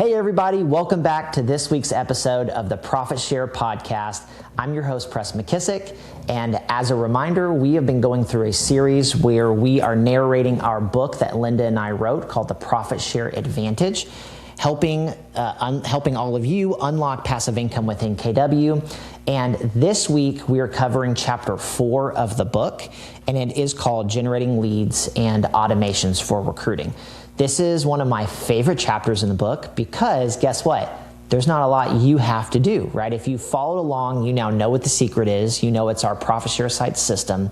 Hey everybody, welcome back to this week's episode of the Profit Share Podcast. I'm your host, Pres McKissack, and as a reminder, we have been going through a series where we are narrating our book that Linda and I wrote called The Profit Share Advantage, helping all of you unlock passive income within KW. And this week, we are covering chapter 4 of the book, and it is called Generating Leads and Automations for Recruiting. This is one of my favorite chapters in the book because guess what? There's not a lot you have to do, right? If you followed along, you now know what the secret is. You know it's our profit share site system.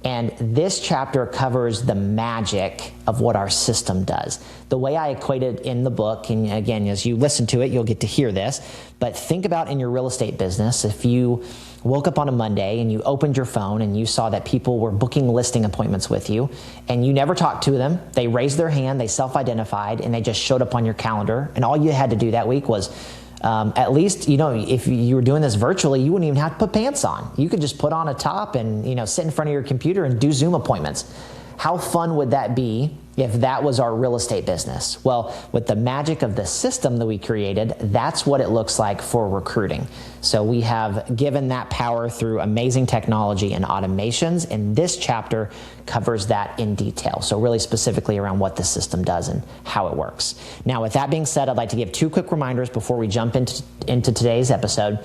And this chapter covers the magic of what our system does. The way I equate it in the book, and again, as you listen to it, you'll get to hear this, but think about in your real estate business, if you woke up on a Monday and you opened your phone and you saw that people were booking listing appointments with you and you never talked to them, they raised their hand, they self-identified, and they just showed up on your calendar, and all you had to do that week was at least, if you were doing this virtually, you wouldn't even have to put pants on. You could just put on a top and, sit in front of your computer and do Zoom appointments. How fun would that be if that was our real estate business? Well, with the magic of the system that we created, that's what it looks like for recruiting. So we have given that power through amazing technology and automations, and this chapter covers that in detail. So really specifically around what the system does and how it works. Now, with that being said, I'd like to give 2 quick reminders before we jump into today's episode.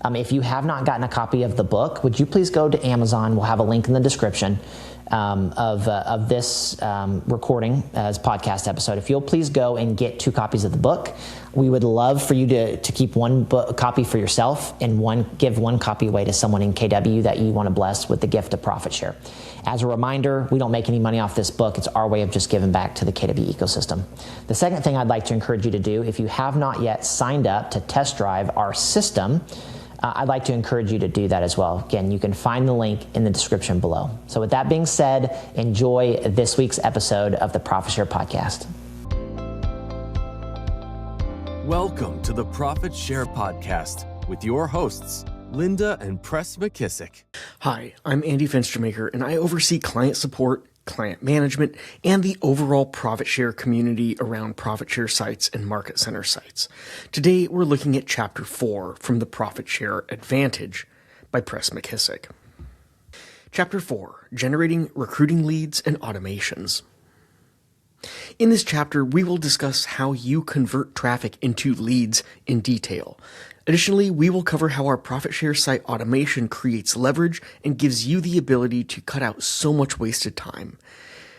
If you have not gotten a copy of the book, would you please go to Amazon? We'll have a link in the description of this recording as podcast episode. If you'll please go and get 2 copies of the book, we would love for you to keep one copy for yourself and give one copy away to someone in KW that you want to bless with the gift of Profit Share. As a reminder, we don't make any money off this book. It's our way of just giving back to the KW ecosystem. The second thing I'd like to encourage you to do, if you have not yet signed up to test drive our system, I'd like to encourage you to do that as well. Again, you can find the link in the description below. So with that being said, enjoy this week's episode of the Profit Share Podcast. Welcome to the Profit Share Podcast with your hosts, Linda and Pres McKissack. Hi, I'm Andy Fenstermaker, and I oversee client support, client management, and the overall profit share community around profit share sites and market center sites. Today, we're looking at Chapter 4 from the Profit Share Advantage by Pres McKissack. Chapter 4, Generating Recruiting Leads and Automations. In this chapter, we will discuss how you convert traffic into leads in detail. Additionally, we will cover how our profit share site automation creates leverage and gives you the ability to cut out so much wasted time.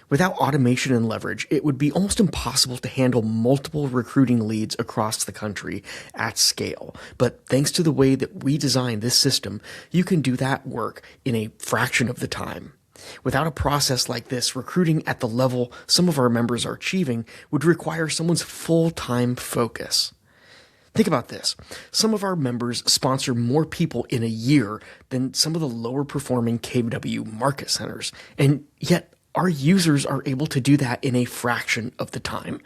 Without automation and leverage, it would be almost impossible to handle multiple recruiting leads across the country at scale. But thanks to the way that we designed this system, you can do that work in a fraction of the time. Without a process like this, recruiting at the level some of our members are achieving would require someone's full-time focus. Think about this. Some of our members sponsor more people in a year than some of the lower performing KW market centers, and yet our users are able to do that in a fraction of the time.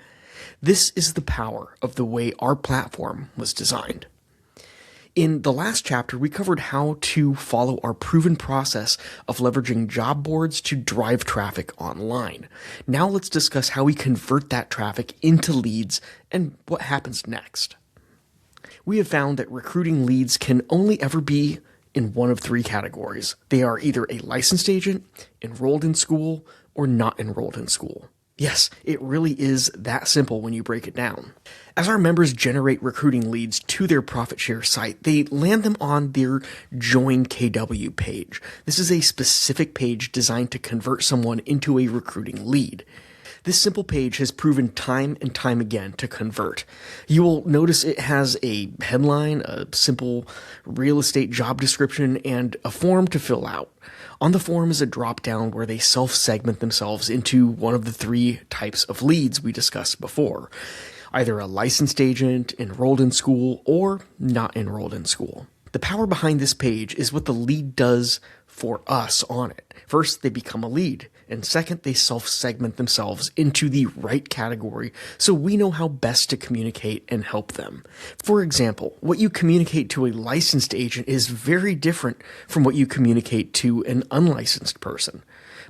This is the power of the way our platform was designed. In the last chapter, we covered how to follow our proven process of leveraging job boards to drive traffic online. Now let's discuss how we convert that traffic into leads and what happens next. We have found that recruiting leads can only ever be in one of 3 categories. They are either a licensed agent, enrolled in school, or not enrolled in school. Yes, it really is that simple when you break it down. As our members generate recruiting leads to their profit share site, they land them on their Join KW page. This is a specific page designed to convert someone into a recruiting lead. This simple page has proven time and time again to convert. You will notice it has a headline, a simple real estate job description, and a form to fill out. On the form is a drop-down where they self-segment themselves into one of the 3 types of leads we discussed before. Either a licensed agent, enrolled in school, or not enrolled in school. The power behind this page is what the lead does for us on it. First, they become a lead, and second, they self-segment themselves into the right category so we know how best to communicate and help them. For example, what you communicate to a licensed agent is very different from what you communicate to an unlicensed person.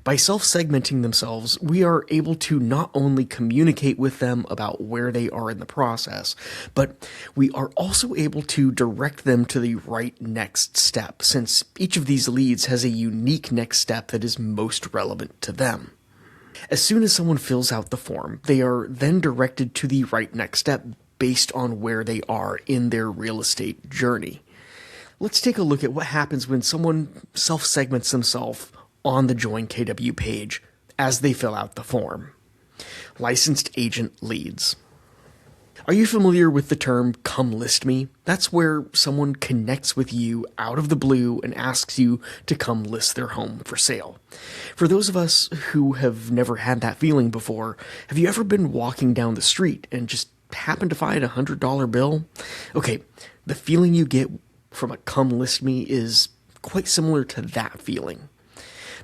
By self-segmenting themselves, we are able to not only communicate with them about where they are in the process, but we are also able to direct them to the right next step, since each of these leads has a unique next step that is most relevant to them. As soon as someone fills out the form, they are then directed to the right next step based on where they are in their real estate journey. Let's take a look at what happens when someone self-segments themselves on the Join KW page as they fill out the form. Licensed agent leads. Are you familiar with the term "come list me"? That's where someone connects with you out of the blue and asks you to come list their home for sale. For those of us who have never had that feeling before, have you ever been walking down the street and just happened to find a $100 bill? Okay, the feeling you get from a "come list me" is quite similar to that feeling.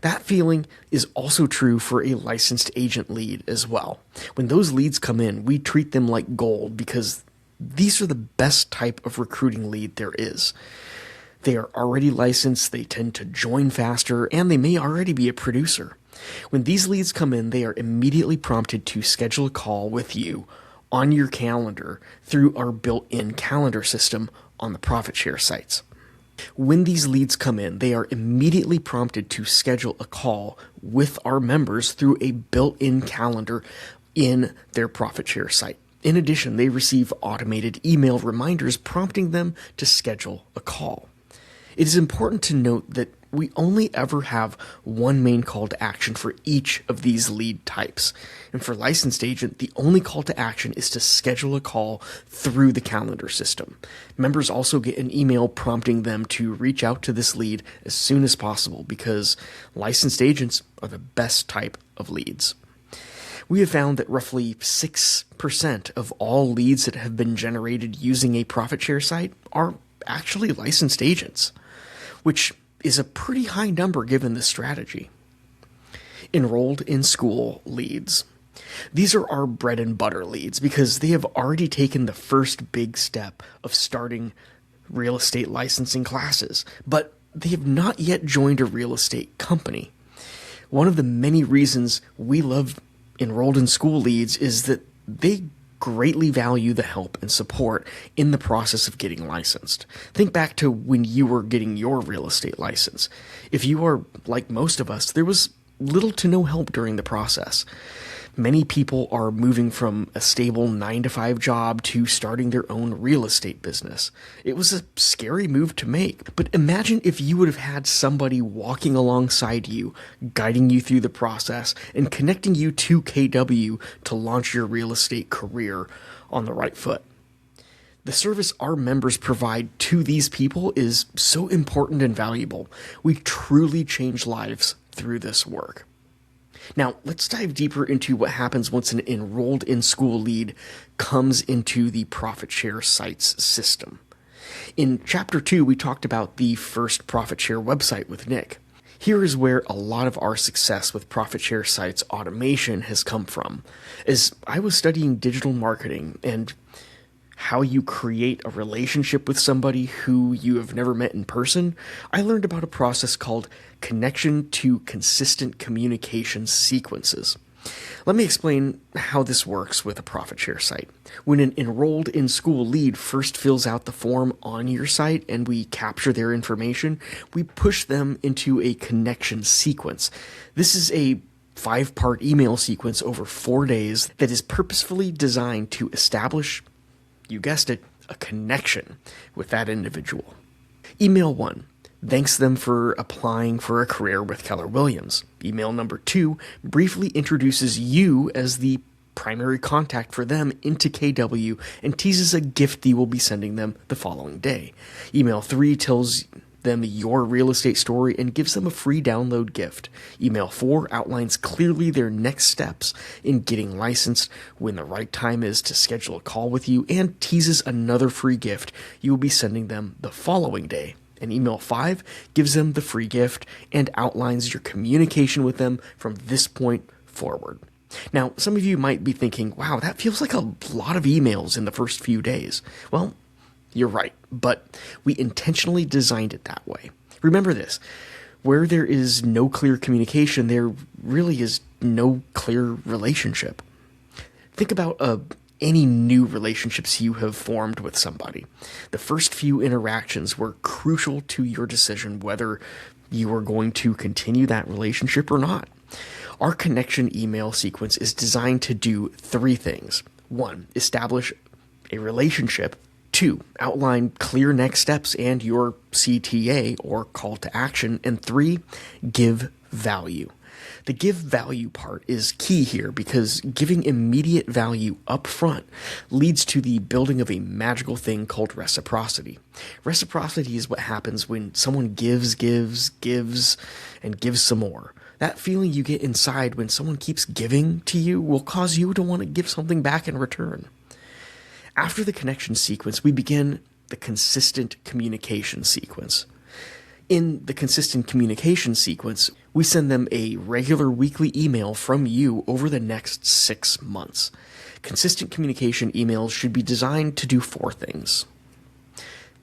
That feeling is also true for a licensed agent lead as well. When those leads come in, we treat them like gold because these are the best type of recruiting lead there is. They are already licensed, they tend to join faster, and they may already be a producer. When these leads come in, they are immediately prompted to schedule a call with you on your calendar through our built-in calendar system on the profit share sites. When these leads come in, they are immediately prompted to schedule a call with our members through a built-in calendar in their profit share site. In addition, they receive automated email reminders prompting them to schedule a call. It is important to note that we only ever have one main call to action for each of these lead types. And for licensed agent, the only call to action is to schedule a call through the calendar system. Members also get an email prompting them to reach out to this lead as soon as possible because licensed agents are the best type of leads. We have found that roughly 6% of all leads that have been generated using a profit share site are actually licensed agents, which is a pretty high number given this strategy. Enrolled in school leads. These are our bread and butter leads because they have already taken the first big step of starting real estate licensing classes, but they have not yet joined a real estate company. One of the many reasons we love enrolled in school leads is that they greatly value the help and support in the process of getting licensed. Think back to when you were getting your real estate license. If you are like most of us, there was little to no help during the process. Many people are moving from a stable 9-to-5 job to starting their own real estate business. It was a scary move to make, but imagine if you would have had somebody walking alongside you, guiding you through the process, and connecting you to KW to launch your real estate career on the right foot. The service our members provide to these people is so important and valuable. We truly change lives through this work. Now, let's dive deeper into what happens once an enrolled in school lead comes into the profit share sites system. In Chapter 2, we talked about the first profit share website with Nick. Here is where a lot of our success with profit share sites automation has come from. As I was studying digital marketing and how you create a relationship with somebody who you have never met in person, I learned about a process called connection to consistent communication sequences. Let me explain how this works with a profit share site. When an enrolled in school lead first fills out the form on your site and we capture their information, we push them into a connection sequence. This is a 5-part email sequence over 4 days that is purposefully designed to establish, you guessed it, a connection with that individual. Email 1. Thanks them for applying for a career with Keller Williams. Email number 2 briefly introduces you as the primary contact for them into KW and teases a gift you will be sending them the following day. Email 3 tells them your real estate story and gives them a free download gift. Email 4 outlines clearly their next steps in getting licensed, when the right time is to schedule a call with you, and teases another free gift you will be sending them the following day. And email 5 gives them the free gift and outlines your communication with them from this point forward. Now, some of you might be thinking, wow, that feels like a lot of emails in the first few days. Well, you're right, but we intentionally designed it that way. Remember this. Where there is no clear communication, there really is no clear relationship. Think about any new relationships you have formed with somebody. The first few interactions were crucial to your decision whether you are going to continue that relationship or not. Our connection email sequence is designed to do 3 things. 1, establish a relationship. 2, outline clear next steps and your CTA, or call to action. And 3, give value. The give value part is key here because giving immediate value up front leads to the building of a magical thing called reciprocity. Reciprocity is what happens when someone gives, and gives some more. That feeling you get inside when someone keeps giving to you will cause you to want to give something back in return. After the connection sequence, we begin the consistent communication sequence. In the consistent communication sequence, we send them a regular weekly email from you over the next 6 months. Consistent communication emails should be designed to do 4 things.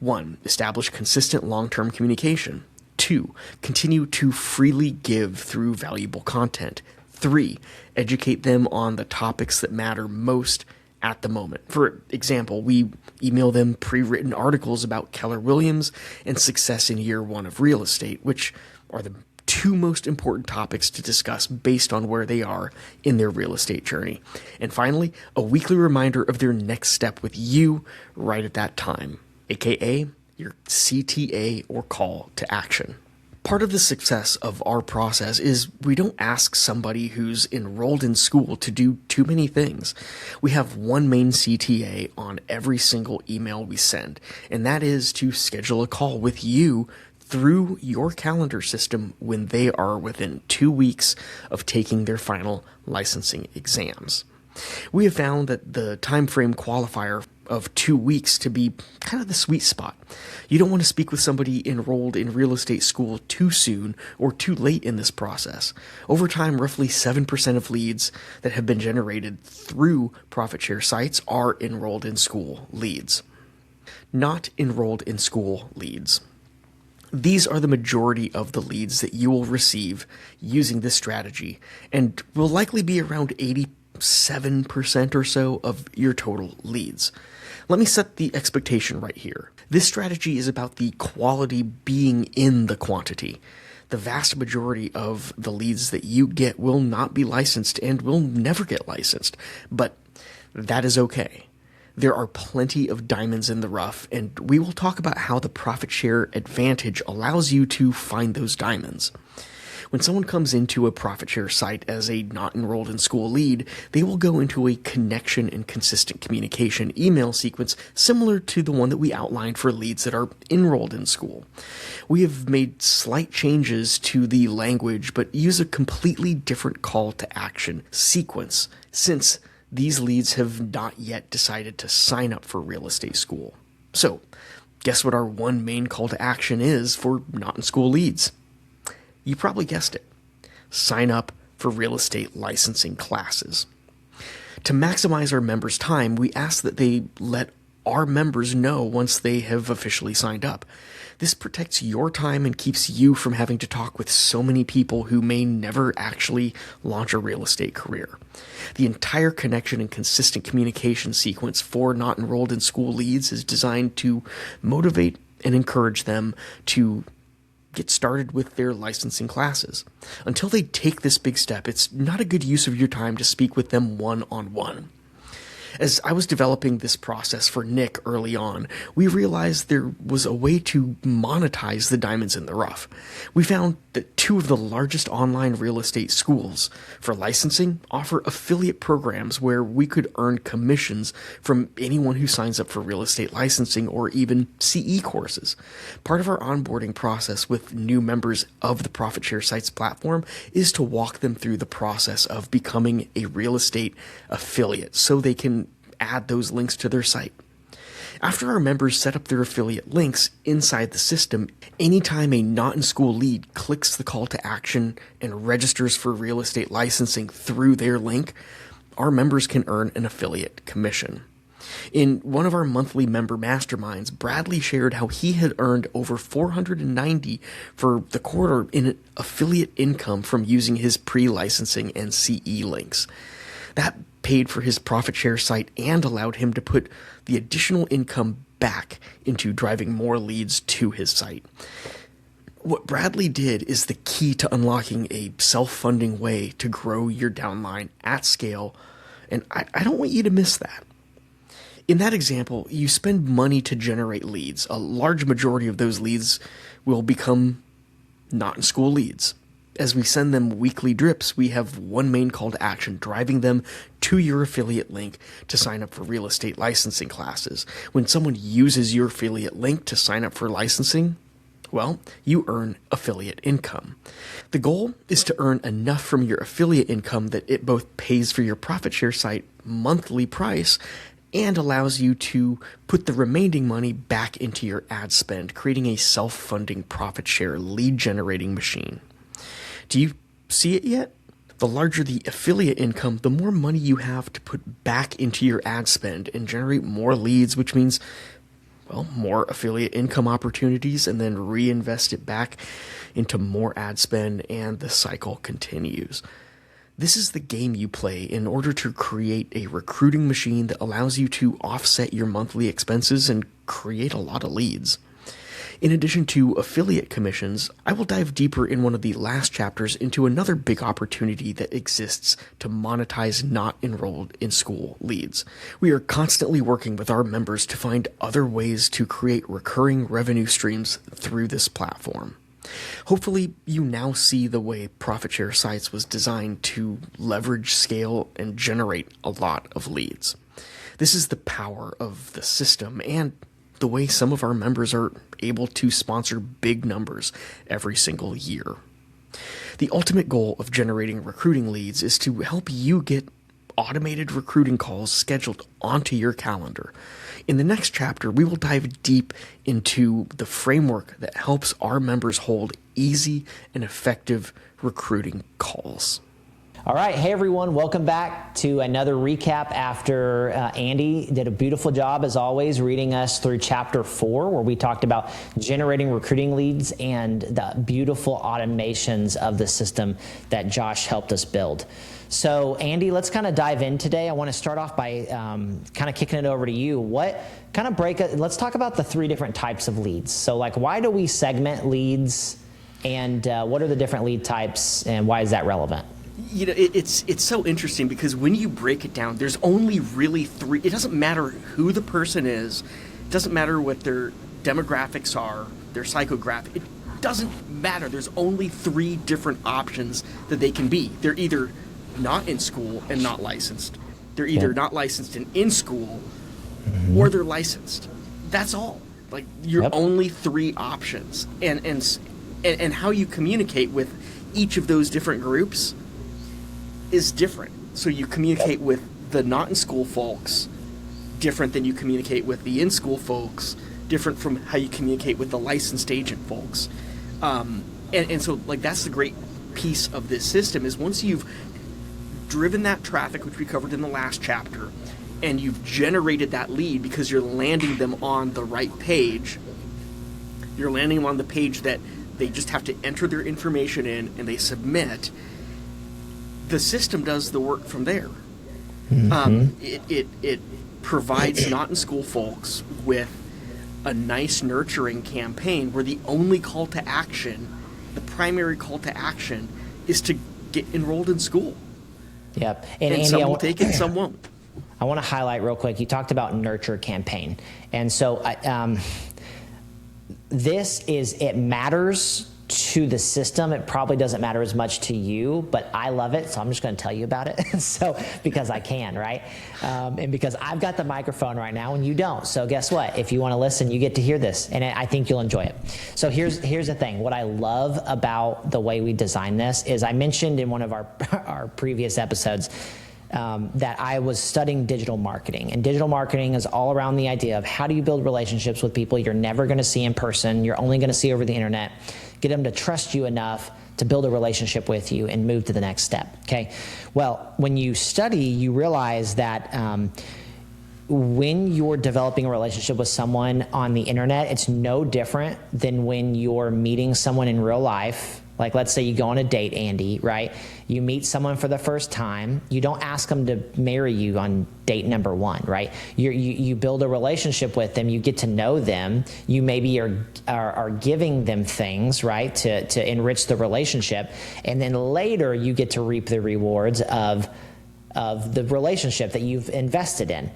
1, establish consistent long-term communication. 2, continue to freely give through valuable content. 3, educate them on the topics that matter most at the moment. For example, we email them pre-written articles about Keller Williams and success in year 1 of real estate, which are the 2 most important topics to discuss based on where they are in their real estate journey. And finally, a weekly reminder of their next step with you right at that time, aka your CTA, or call to action. Part of the success of our process is we don't ask somebody who's enrolled in school to do too many things. We have one main CTA on every single email we send, and that is to schedule a call with you through your calendar system when they are within 2 weeks of taking their final licensing exams. We have found that the time frame qualifier of 2 weeks to be kind of the sweet spot. You don't want to speak with somebody enrolled in real estate school too soon or too late in this process. Over time, roughly 7% of leads that have been generated through profit share sites are enrolled in school leads. Not enrolled in school leads. These are the majority of the leads that you will receive using this strategy, and will likely be around 87% or so of your total leads. Let me set the expectation right here. This strategy is about the quality being in the quantity. The vast majority of the leads that you get will not be licensed and will never get licensed, but that is okay. There are plenty of diamonds in the rough, and we will talk about how the profit share advantage allows you to find those diamonds. When someone comes into a profit share site as a not enrolled in school lead, they will go into a connection and consistent communication email sequence similar to the one that we outlined for leads that are enrolled in school. We have made slight changes to the language, but use a completely different call to action sequence since these leads have not yet decided to sign up for real estate school. So, guess what our one main call to action is for not in school leads? You probably guessed it. Sign up for real estate licensing classes. To maximize our members' time, we ask that they let our members know once they have officially signed up. This protects your time and keeps you from having to talk with so many people who may never actually launch a real estate career. The entire connection and consistent communication sequence for not enrolled in school leads is designed to motivate and encourage them to get started with their licensing classes. Until they take this big step, it's not a good use of your time to speak with them one-on-one. As I was developing this process for Nick early on, we realized there was a way to monetize the diamonds in the rough. We found that 2 of the largest online real estate schools for licensing offer affiliate programs where we could earn commissions from anyone who signs up for real estate licensing or even CE courses. Part of our onboarding process with new members of the Profit Share Sites platform is to walk them through the process of becoming a real estate affiliate so they can add those links to their site. After our members set up their affiliate links inside the system, anytime a not-in-school lead clicks the call to action and registers for real estate licensing through their link, our members can earn an affiliate commission. In one of our monthly member masterminds, Bradley shared how he had earned over $490 for the quarter in affiliate income from using his pre-licensing and CE links. That paid for his profit share site and allowed him to put the additional income back into driving more leads to his site. What Bradley did is the key to unlocking a self-funding way to grow your downline at scale, and I don't want you to miss that. In that example, you spend money to generate leads. A large majority of those leads will become not-in-school leads. As we send them weekly drips, we have one main call to action, driving them to your affiliate link to sign up for real estate licensing classes. When someone uses your affiliate link to sign up for licensing, well, you earn affiliate income. The goal is to earn enough from your affiliate income that it both pays for your profit share site monthly price and allows you to put the remaining money back into your ad spend, creating a self-funding profit share lead generating machine. Do you see it yet? The larger the affiliate income, the more money you have to put back into your ad spend and generate more leads, which means, well, more affiliate income opportunities, and then reinvest it back into more ad spend, and the cycle continues. This is the game you play in order to create a recruiting machine that allows you to offset your monthly expenses and create a lot of leads. In addition to affiliate commissions, I will dive deeper in one of the last chapters into another big opportunity that exists to monetize not enrolled in school leads. We are constantly working with our members to find other ways to create recurring revenue streams through this platform. Hopefully, you now see the way Profit Share Sites was designed to leverage, scale, and generate a lot of leads. This is the power of the system and the way some of our members are able to sponsor big numbers every single year. The ultimate goal of generating recruiting leads is to help you get automated recruiting calls scheduled onto your calendar. In the next chapter, we will dive deep into the framework that helps our members hold easy and effective recruiting calls. All right. Hey, everyone. Welcome back to another recap after Andy did a beautiful job, as always, reading us through chapter 4, where we talked about generating recruiting leads and the beautiful automations of the system that Josh helped us build. So, Andy, let's kind of dive in today. I want to start off by kind of kicking it over to you. Let's talk about the 3 different types of leads. So, like, why do we segment leads, and what are the different lead types, and why is that relevant? You know, it's so interesting because when you break it down, there's only really 3. It doesn't matter who the person is. It doesn't matter what their demographics are, their psychograph. It doesn't matter. There's only 3 different options that they can be. They're either not in school and not licensed. They're either not licensed and in school, or they're licensed. That's all. Like, you're only 3 options. And how you communicate with each of those different groups is different. So you communicate with the not in school folks different than you communicate with the in school folks, different from how you communicate with the licensed agent folks. And so, like, that's the great piece of this system is once you've driven that traffic, which we covered in the last chapter, and you've generated that lead because you're landing them on the right page, you're landing them on the page that they just have to enter their information in and they submit, the system does the work from there. It provides not in school folks with a nice nurturing campaign where the only call to action, the primary call to action, is to get enrolled in school. Yep. And Andy, some will take it, some won't. I want to highlight real quick, you talked about nurture campaign. And so it matters to the system. It probably doesn't matter as much to you, but I love it, so I'm just going to tell you about it. So, because I can, right? And because I've got the microphone right now and you don't. So guess what? If you want to listen, you get to hear this, and I think you'll enjoy it. So here's the thing. What I love about the way we design this is I mentioned in one of our previous episodes that I was studying digital marketing. And digital marketing is all around the idea of how do you build relationships with people you're never going to see in person, you're only going to see over the internet, get them to trust you enough to build a relationship with you and move to the next step, okay? Well, when you study, you realize that when you're developing a relationship with someone on the internet, it's no different than when you're meeting someone in real life. Like, let's say you go on a date, Andy, right? You meet someone for the first time. You don't ask them to marry you on date number one, right? You build a relationship with them. You get to know them. You maybe are giving them things, right, to enrich the relationship. And then later you get to reap the rewards of the relationship that you've invested in.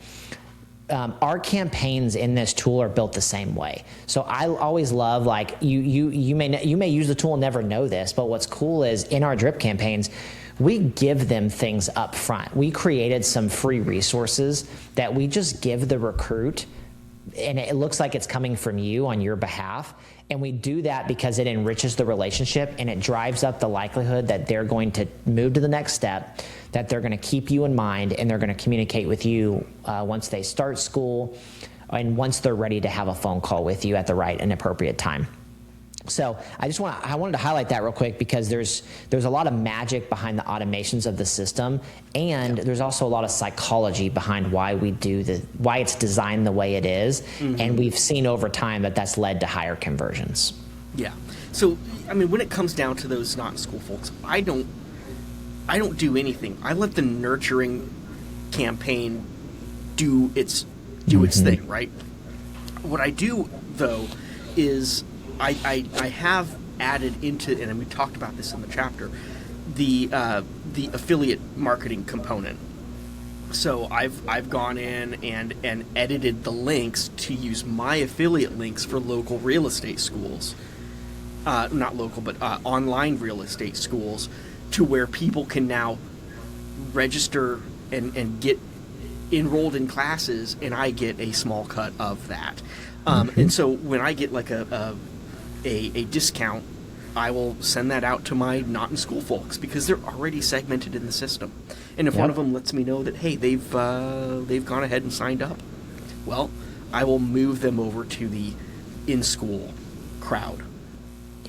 Our campaigns in this tool are built the same way. So I always love, like, you may use the tool and never know this, but what's cool is in our drip campaigns, we give them things up front. We created some free resources that we just give the recruit, and it looks like it's coming from you on your behalf. And we do that because it enriches the relationship and it drives up the likelihood that they're going to move to the next step, that they're going to keep you in mind, and they're going to communicate with you once they start school and once they're ready to have a phone call with you at the right and appropriate time. So I wanted to highlight that real quick because there's a lot of magic behind the automations of the system, and there's also a lot of psychology behind why it's designed the way it is. Mm-hmm. And we've seen over time that that's led to higher conversions. Yeah. So, I mean, when it comes down to those not in school folks, I don't do anything. I let the nurturing campaign do its thing, right? What I do, though, is I have added into, and we talked about this in the chapter, the affiliate marketing component. So I've gone in and edited the links to use my affiliate links for local real estate schools, not local, but online real estate schools, to where people can now register and get enrolled in classes, and I get a small cut of that. And so when I get like a discount, I will send that out to my not in school folks because they're already segmented in the system. And if one of them lets me know that, hey, they've gone ahead and signed up, well, I will move them over to the in school crowd.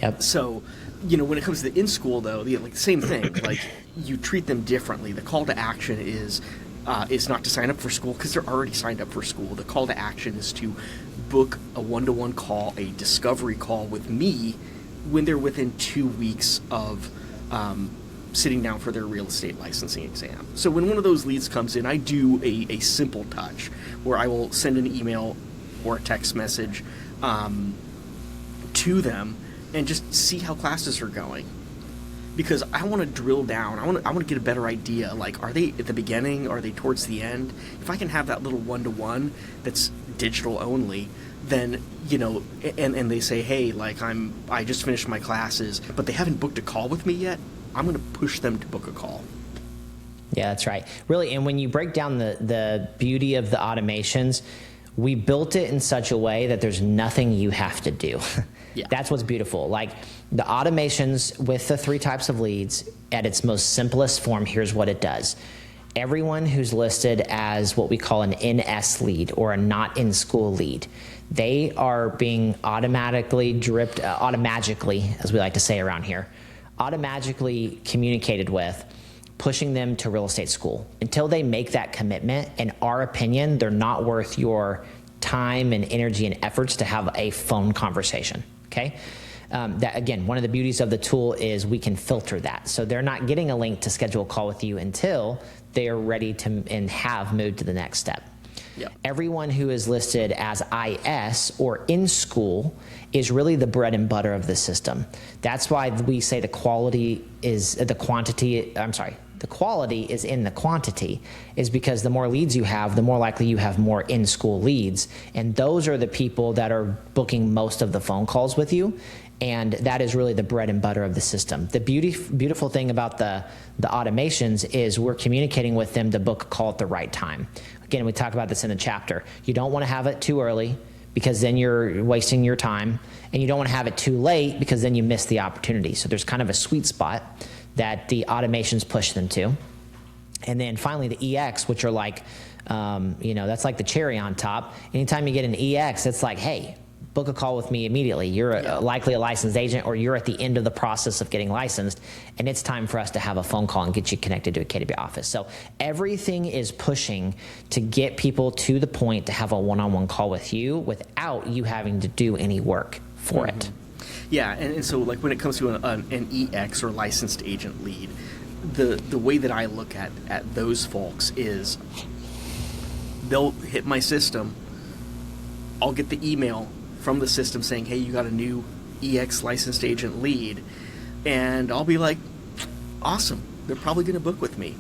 Yep. So, when it comes to the in school though, like same thing. Like, you treat them differently. The call to action is not to sign up for school because they're already signed up for school. The call to action is to book a one-to-one call, a discovery call with me when they're within 2 weeks of sitting down for their real estate licensing exam. So when one of those leads comes in, I do a simple touch where I will send an email or a text message to them and just see how classes are going. Because I want to drill down. I want to get a better idea. Like, are they at the beginning? Are they towards the end? If I can have that little one-to-one that's digital only, then and they say, hey, like I just finished my classes, but they haven't booked a call with me yet, I'm going to push them to book a call. Yeah, that's right. Really, and when you break down the beauty of the automations, we built it in such a way that there's nothing you have to do. Yeah. That's what's beautiful. Like, the automations with the 3 types of leads at its most simplest form, here's what it does. Everyone who's listed as what we call an NS lead or a not in school lead, they are being automatically dripped, automagically, as we like to say around here, automatically communicated with, pushing them to real estate school. Until they make that commitment, in our opinion, they're not worth your time and energy and efforts to have a phone conversation. Okay. That, again, one of the beauties of the tool is we can filter that. So they're not getting a link to schedule a call with you until they are ready to and have moved to the next step. Yep. Everyone who is listed as IS or in school is really the bread and butter of the system. That's why we say the quality is in the quantity, is because the more leads you have, the more likely you have more in-school leads. And those are the people that are booking most of the phone calls with you. And that is really the bread and butter of the system. The beautiful thing about the automations is we're communicating with them to book a call at the right time. Again, we talked about this in the chapter. You don't want to have it too early because then you're wasting your time. And you don't want to have it too late because then you miss the opportunity. So there's kind of a sweet spot that the automations push them to. And then finally the EX, which are like, that's like the cherry on top. Anytime you get an EX, it's like, hey, book a call with me immediately. You're likely a licensed agent, or you're at the end of the process of getting licensed, and it's time for us to have a phone call and get you connected to a KW office. So everything is pushing to get people to the point to have a one-on-one call with you without you having to do any work for it. Yeah, and so like when it comes to an EX or licensed agent lead, the way that I look at those folks is they'll hit my system, I'll get the email from the system saying, hey, you got a new EX licensed agent lead, and I'll be like, awesome, they're probably going to book with me.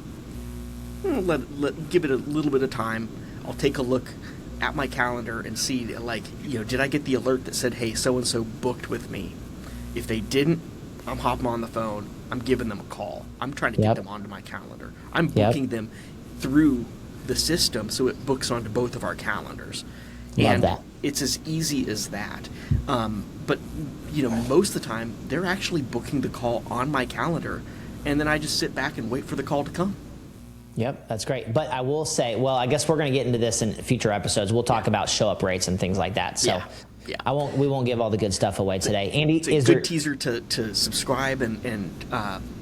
Give it a little bit of time. I'll take a look at my calendar and see, like, did I get the alert that said, hey, so-and-so booked with me? If they didn't, I'm hopping on the phone. I'm giving them a call. I'm trying to get them onto my calendar. I'm booking them through the system so it books onto both of our calendars. Love that. It's as easy as that. But, most of the time, they're actually booking the call on my calendar, and then I just sit back and wait for the call to come. Yep, that's great. But I will say, well, I guess we're going to get into this in future episodes. We'll talk about show-up rates and things like that. So we won't give all the good stuff away today. Andy, it's a good teaser to subscribe and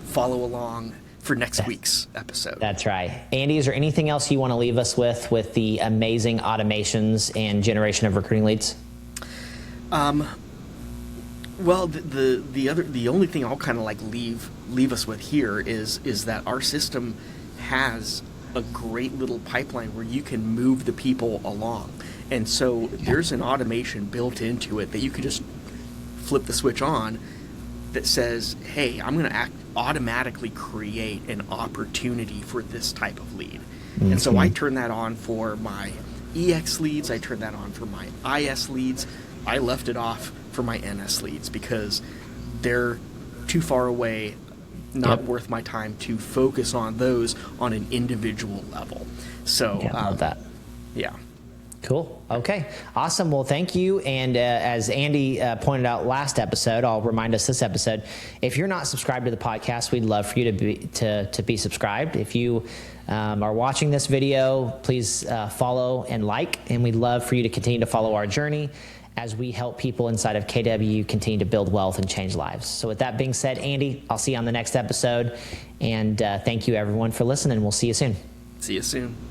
follow along for next week's episode. That's right. Andy, is there anything else you want to leave us with the amazing automations and generation of recruiting leads? Well, the only thing I'll kind of like leave us with here is that our system has a great little pipeline where you can move the people along. And so there's an automation built into it that you can just flip the switch on that says, hey, I'm going to automatically create an opportunity for this type of lead. And so I turn that on for my EX leads. I turn that on for my IS leads. I left it off for my NS leads because they're too far away, not worth my time to focus on those on an individual level. So I love that. Yeah. Cool. Okay. Awesome. Well, thank you. And as Andy pointed out last episode, I'll remind us this episode, if you're not subscribed to the podcast, we'd love for you to be subscribed. If you are watching this video, please follow and like, and we'd love for you to continue to follow our journey as we help people inside of KW continue to build wealth and change lives. So with that being said, Andy, I'll see you on the next episode. And thank you everyone for listening. We'll see you soon. See you soon.